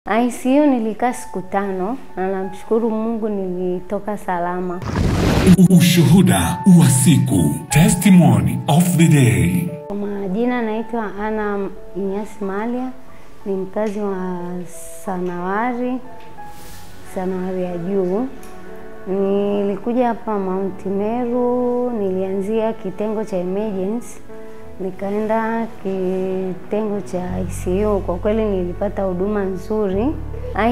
ICU nilikaa siku 5 na namshukuru Mungu nilitoka salama. Ushuhuda wa siku, testimony of the day. Kwa majina naitwa Ana Inyasi Malia, ni mkazi wa Sanawari ya juu. Nilikuja hapa Mount Meru, nilianzia kitengo cha emergency, nikaenda kitengo cha ICU. Kwa kweli nilipata huduma nzuri.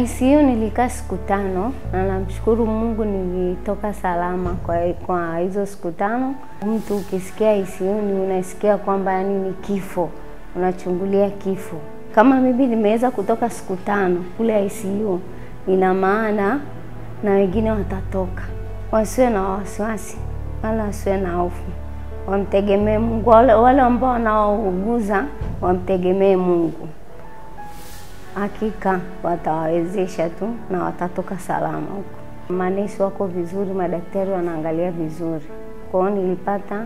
ICU nilikaa siku 5 na namshukuru Mungu nilitoka salama kwa hizo siku 5. Mtu ukisikia ICU ni unasikia kwamba yani ni kifo, unachungulia kifo. Kama mimi nimeweza kutoka siku 5 kule ICU, ina maana na wengine watatoka. Wasiwe na wasiwasi, wala wasiwe na hofu. Wamtegemee Mungu. Wale ambao wanaouguza wamtegemee Mungu. Hakika watawawezesha tu na watatoka salama huko. Manesi wako vizuri, madaktari wanaangalia vizuri. Kwa hiyo nilipata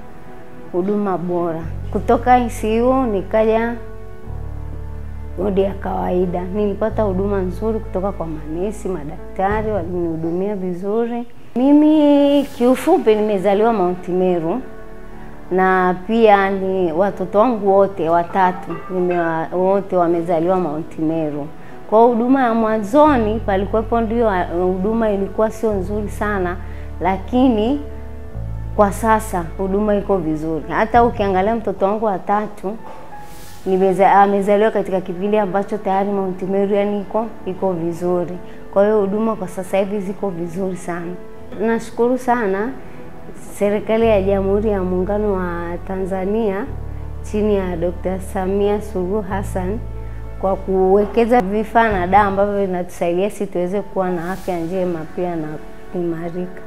huduma bora. Kutoka ICU nikaja wodi ya kawaida. Nilipata huduma nzuri kutoka kwa manesi, madaktari walinihudumia vizuri. Mimi kiufupi nimezaliwa Mount Meru. Na pia ni watoto wangu wote watatu wote wamezaliwa Mount Meru. Kwa huduma ya mwanzoni palikuwepo ndio huduma ilikuwa sio nzuri sana, lakini kwa sasa huduma iko vizuri. Hata ukiangalia mtoto wangu watatu amezaliwa katika kipindi ambacho tayari Mount Meru yani iko vizuri. Kwa hiyo huduma kwa sasa hivi ziko vizuri sana. Nashukuru sana serikali ya Jamhuri ya Muungano wa Tanzania chini ya Dr. Samia Suluhu Hassan kwa kuwekeza vifaa na dawa ambavyo vinatusaidia sisi tuweze kuwa na afya njema pia na kuimarika.